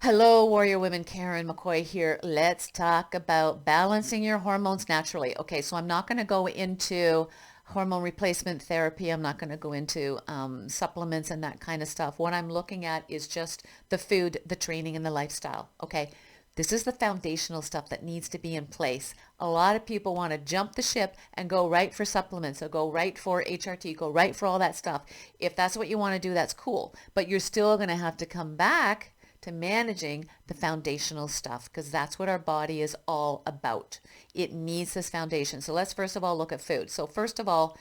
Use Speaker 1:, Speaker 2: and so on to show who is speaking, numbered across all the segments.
Speaker 1: Hello, Warrior Women. Karen McCoy here. Let's talk about balancing your hormones naturally. Okay, so I'm not going to go into hormone replacement therapy. I'm not going to go into supplements and that kind of stuff. What I'm looking at is just the food, the training, and the lifestyle. Okay, this is the foundational stuff that needs to be in place. A lot of people want to jump the ship and go right for supplements or go right for HRT, go right for all that stuff. If that's what you want to do, that's cool. But you're still going to have to come back to managing the foundational stuff because that's what our body is all about. It needs this foundation. So let's first of all look at food. So first of all,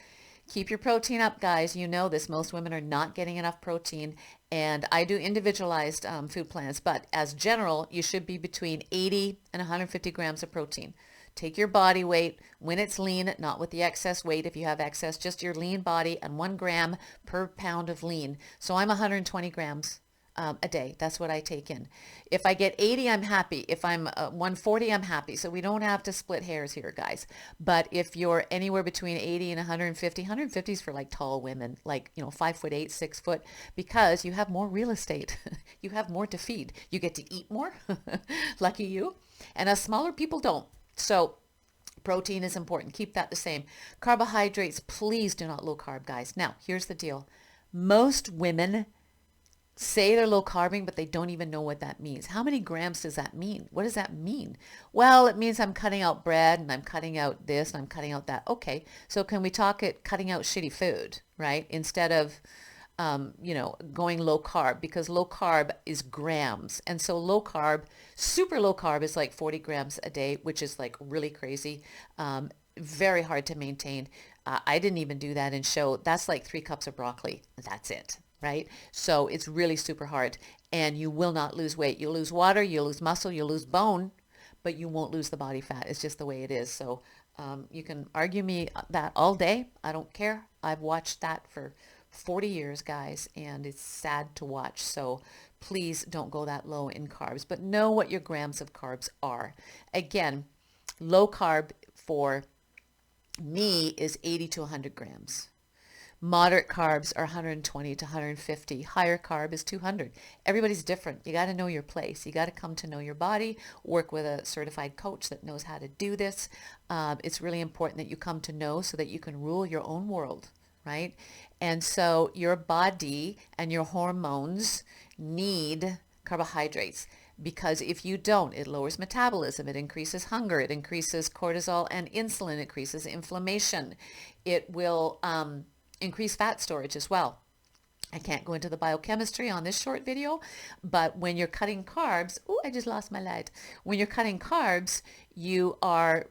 Speaker 1: keep your protein up, guys. You know this. Most women are not getting enough protein. And I do individualized food plans, but as general, you should be between 80 and 150 grams of protein. Take your body weight when it's lean, not with the excess weight. If you have excess, just your lean body and 1 gram per pound of lean. So I'm 120 grams a day. That's what I take in. If I get 80, I'm happy. If I'm 140, I'm happy. So we don't have to split hairs here, guys. But if you're anywhere between 80 and 150, 150 is for like tall women, like, 5'8", 6 foot, because you have more real estate. You have more to feed. You get to eat more. Lucky you. And us smaller people don't. So protein is important. Keep that the same. Carbohydrates, please do not low carb, guys. Now, here's the deal. Most women say they're low carbing, but they don't even know what that means. How many grams does that mean? What does that mean? Well, it means I'm cutting out bread and I'm cutting out this and I'm cutting out that. Okay, so can we talk it cutting out shitty food, right? Instead of, going low carb, because low carb is grams. And so low carb, super low carb is like 40 grams a day, which is like really crazy. Very hard to maintain. I didn't even do that in show. That's like 3 cups of broccoli. That's it. Right? So it's really super hard and you will not lose weight. You'll lose water, you'll lose muscle, you'll lose bone, but you won't lose the body fat. It's just the way it is. So you can argue me that all day. I don't care. I've watched that for 40 years, guys, and it's sad to watch. So please don't go that low in carbs, but know what your grams of carbs are. Again, low carb for me is 80 to 100 grams. Moderate carbs are 120 to 150. Higher carb is 200. Everybody's different. You got to know your place. You got to come to know your body, work with a certified coach that knows how to do this. It's really important that you come to know so that you can rule your own world, right? And so your body and your hormones need carbohydrates because if you don't, it lowers metabolism, it increases hunger, it increases cortisol and insulin, it increases inflammation. It will increase fat storage as well. I can't go into the biochemistry on this short video, but when you're cutting carbs, oh, I just lost my light. When you're cutting carbs, you are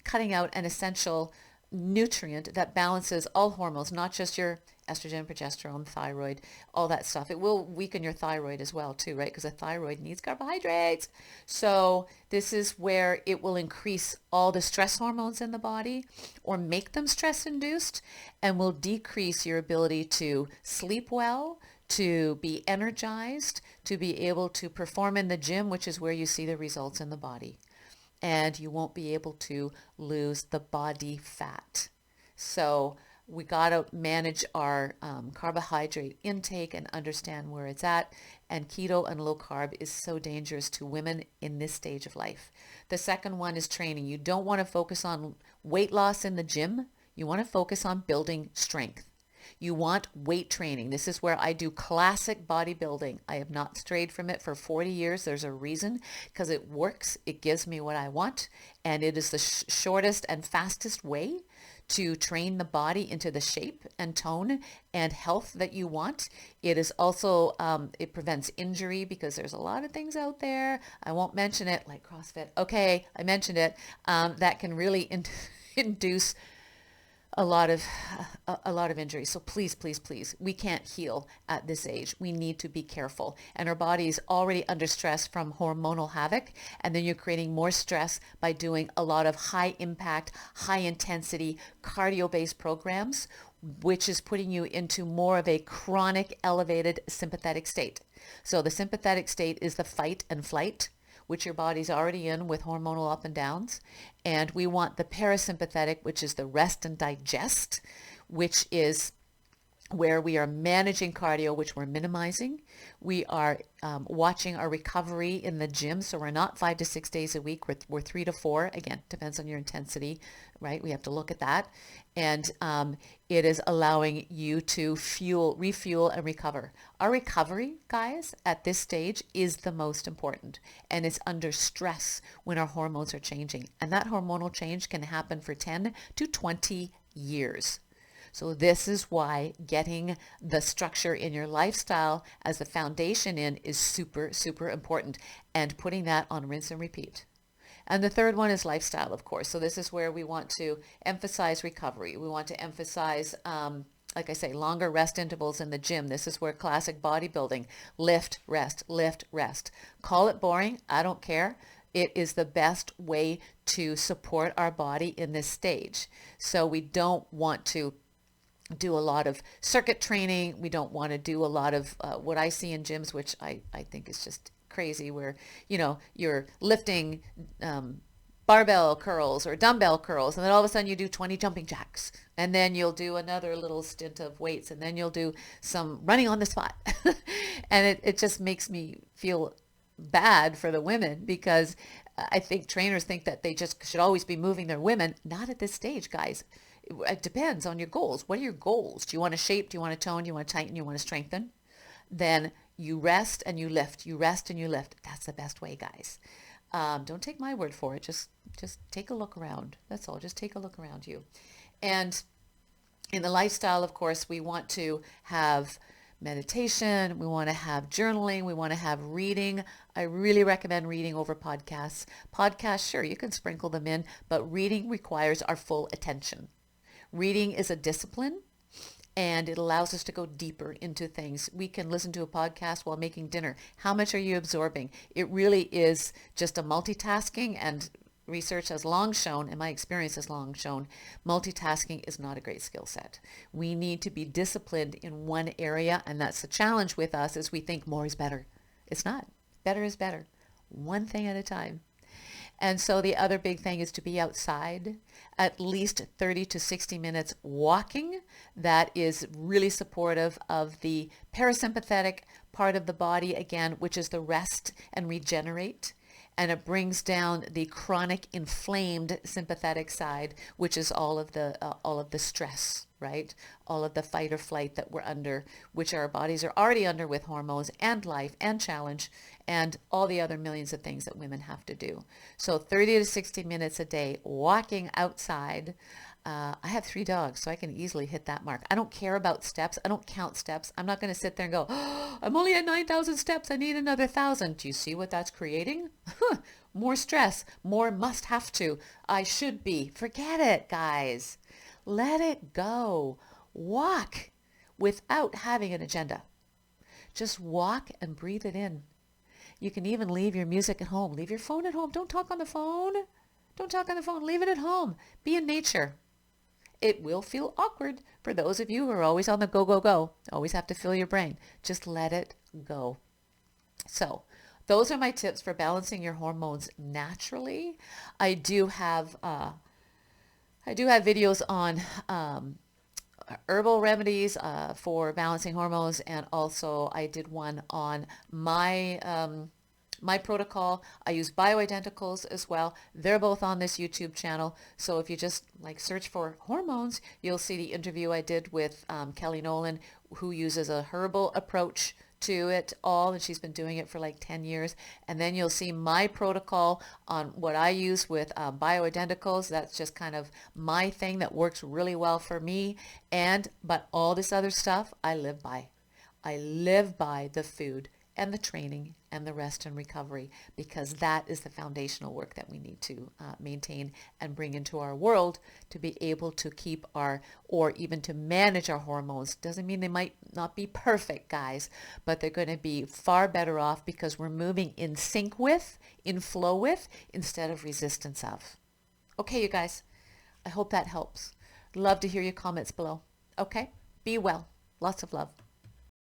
Speaker 1: cutting out an essential nutrient that balances all hormones, not just your estrogen, progesterone, thyroid, all that stuff. It will weaken your thyroid as well too, right? Because the thyroid needs carbohydrates. So this is where it will increase all the stress hormones in the body or make them stress induced and will decrease your ability to sleep well, to be energized, to be able to perform in the gym, which is where you see the results in the body. And you won't be able to lose the body fat. So we got to manage our carbohydrate intake and understand where it's at. And keto and low carb is so dangerous to women in this stage of life. The second one is training. You don't want to focus on weight loss in the gym. You want to focus on building strength. You want weight training. This is where I do classic bodybuilding. I have not strayed from it for 40 years. There's a reason, because it works. It gives me what I want. And it is the shortest and fastest way to train the body into the shape and tone and health that you want. It is also, it prevents injury because there's a lot of things out there. I won't mention it, like CrossFit. Okay, I mentioned it. That can really induce a lot of injuries. So please, please, please, we can't heal at this age. We need to be careful. And our body is already under stress from hormonal havoc. And then you're creating more stress by doing a lot of high impact, high intensity cardio-based programs, which is putting you into more of a chronic elevated sympathetic state. So the sympathetic state is the fight and flight, which your body's already in with hormonal up and downs. And we want the parasympathetic, which is the rest and digest, which is where we are managing cardio, which we're minimizing. We are watching our recovery in the gym. So we're not 5 to 6 days a week. We're 3 to 4. Again, depends on your intensity, right? We have to look at that. And it is allowing you to refuel, and recover. Our recovery, guys, at this stage is the most important. And it's under stress when our hormones are changing. And that hormonal change can happen for 10 to 20 years. So this is why getting the structure in your lifestyle as the foundation in is super, super important, and putting that on rinse and repeat. And the third one is lifestyle, of course. So this is where we want to emphasize recovery. We want to emphasize, like I say, longer rest intervals in the gym. This is where classic bodybuilding, lift, rest, lift, rest. Call it boring. I don't care. It is the best way to support our body in this stage. So we don't want to do a lot of circuit training. We don't want to do a lot of what I see in gyms, which I think is just crazy, where, you're lifting barbell curls or dumbbell curls, and then all of a sudden you do 20 jumping jacks, and then you'll do another little stint of weights, and then you'll do some running on the spot. And it just makes me feel bad for the women, because I think trainers think that they just should always be moving their women. Not at this stage, guys. It depends on your goals. What are your goals? Do you want to shape? Do you want to tone? Do you want to tighten? Do you want to strengthen? Then you rest and you lift. You rest and you lift. That's the best way, guys. Don't take my word for it. Just take a look around. That's all. Just take a look around you. And in the lifestyle, of course, we want to have meditation. We want to have journaling. We want to have reading. I really recommend reading over podcasts. Podcasts, sure, you can sprinkle them in, but reading requires our full attention. Reading is a discipline, and it allows us to go deeper into things. We can listen to a podcast while making dinner. How much are you absorbing? It really is just a multitasking, and research has long shown, and my experience has long shown, multitasking is not a great skill set. We need to be disciplined in one area, and that's the challenge with us, is we think more is better. It's not. Better is better. One thing at a time. And so the other big thing is to be outside, at least 30 to 60 minutes walking. That is really supportive of the parasympathetic part of the body, again, which is the rest and regenerate. And it brings down the chronic inflamed sympathetic side, which is all of the stress, right? All of the fight or flight that we're under, which our bodies are already under with hormones and life and challenge and all the other millions of things that women have to do. So 30 to 60 minutes a day walking outside. I have 3 dogs, so I can easily hit that mark. I don't care about steps. I don't count steps. I'm not going to sit there and go, oh, I'm only at 9,000 steps. I need another 1,000. Do you see what that's creating? More stress, more must have to. I should be. Forget it, guys. Let it go. Walk without having an agenda. Just walk and breathe it in. You can even leave your music at home. Leave your phone at home. Don't talk on the phone. Don't talk on the phone. Leave it at home. Be in nature. It will feel awkward for those of you who are always on the go, go, go. Always have to fill your brain. Just let it go. So those are my tips for balancing your hormones naturally. I do have videos on herbal remedies for balancing hormones, and also I did one on my protocol. I use bioidenticals as well. They're both on this YouTube channel. So if you just search for hormones, you'll see the interview I did with Kelly Nolan, who uses a herbal approach to it all, and she's been doing it for 10 years. And then you'll see my protocol on what I use with bioidenticals. That's just kind of my thing that works really well for me. But all this other stuff I live by. I live by the food and the training and the rest and recovery, because that is the foundational work that we need to maintain and bring into our world to be able to keep or even to manage our hormones. Doesn't mean they might not be perfect, guys, but they're going to be far better off because we're moving in sync with, in flow with, instead of resistance of. Okay, you guys, I hope that helps. Love to hear your comments below. Okay, be well. Lots of love.